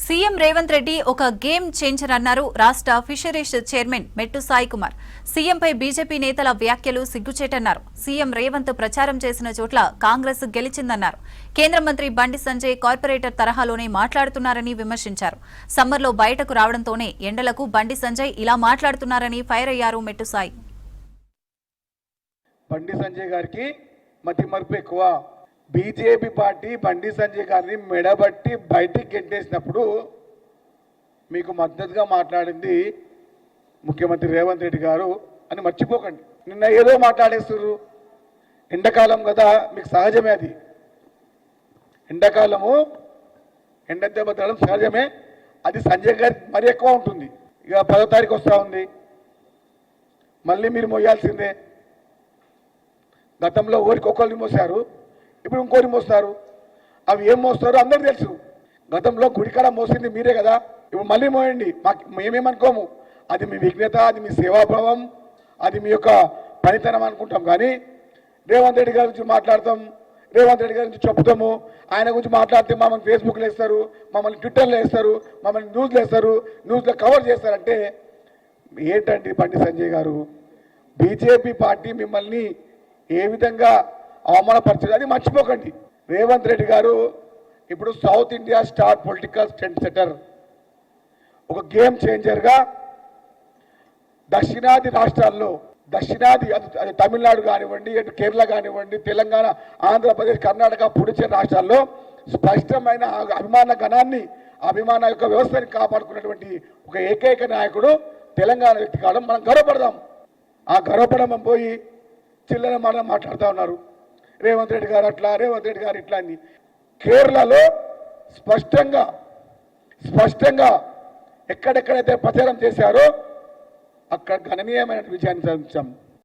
CM Revanth Reddy ఒక game changer అన్నారు రాష్ట్ర ఫిషరీస్ చైర్మన్ మెట్టు సాయి కుమార్. సీఎంపై బీజేపీ నేతల వ్యాఖ్యలు సిగ్గుచేటన్నారు. సీఎం రేవంత్ ప్రచారం చేసిన చోట్ల కాంగ్రెస్ గెలిచిందన్నారు. కేంద్ర మంత్రి బండి సంజయ్ కార్పొరేటర్ తరహాలోనే మాట్లాడుతున్నారని విమర్శించారు. సమ్మర్లో బయటకు రావడంతోనే ఎండలకు బండి సంజయ్ ఇలా మాట్లాడుతున్నారని ఫైర్ అయ్యారు మెట్టు సాయి. బండి సంజయ్ గారికి మతిమరుపు ఎక్కువ. బీజేపీ పార్టీ బండి సంజయ్ గారిని మెడబట్టి బయటికి గెంటేసినప్పుడు మీకు మద్దతుగా మాట్లాడింది ముఖ్యమంత్రి రేవంత్ రెడ్డి గారు అని మర్చిపోకండి. నిన్న ఏదో మాట్లాడేస్తున్నారు. ఎండాకాలం కదా, మీకు సహజమే. అది ఎండాకాలము, ఎండ దెబ్బ తగ్గడం సహజమే. అది సంజయ్ గారికి మరీ ఎక్కువ ఉంటుంది. ఇక 10వ తారీఖు వస్తూ ఉంది, మళ్ళీ మీరు మోయాల్సిందే. గతంలో ఒకరిని మోసారు, ఇప్పుడు ఇంకోటి మోస్తారు. అవి ఏం మోస్తారో అందరికీ తెలుసు. గతంలో గుడికాడ మోసింది మీరే కదా, ఇప్పుడు మళ్ళీ మోయండి. మేమేమనుకోము. అది మీ విఘ్నత, అది మీ సేవాభావం, అది మీ యొక్క పనితనం అనుకుంటాం. కానీ రేవంత్ రెడ్డి గారి గురించి మాట్లాడతాం, రేవంత్ రెడ్డి గారి గురించి చెప్తాము. ఆయన గురించి మాట్లాడితే మమ్మల్ని ఫేస్బుక్లో వేస్తారు, మమ్మల్ని ట్విట్టర్లో వేస్తారు, మమ్మల్ని న్యూస్లో వేస్తారు, న్యూస్లో కవర్ చేస్తారంటే ఏంటండి బండి సంజయ్ గారు? బీజేపీ పార్టీ మిమ్మల్ని ఏ విధంగా అవమానపరచదు అది మర్చిపోకండి. రేవంత్ రెడ్డి గారు ఇప్పుడు south India star political trend setter, ఒక గేమ్ చేంజర్గా దక్షిణాది రాష్ట్రాల్లో, దక్షిణాది అది తమిళనాడు కానివ్వండి, అటు కేరళ కానివ్వండి, తెలంగాణ, ఆంధ్రప్రదేశ్, కర్ణాటక, పుడుచేరి రాష్ట్రాల్లో స్పష్టమైన అభిమాన గణాన్ని, అభిమాన యొక్క వ్యవస్థని కాపాడుకున్నటువంటి ఒక ఏకైక నాయకుడు తెలంగాణ వ్యక్తి కావడం మనం గర్వపడదాం. ఆ గర్వపడడం పోయి చిల్లర మనం మాట్లాడుతూ ఉన్నారు. రేవంత్ రెడ్డి గారు అట్లా, రేవంత్ రెడ్డి గారు ఇట్లా అని. కేరళలో స్పష్టంగా ఎక్కడెక్కడైతే ప్రచారం చేశారో అక్కడ గణనీయమైన విజయాన్ని సాధించాం.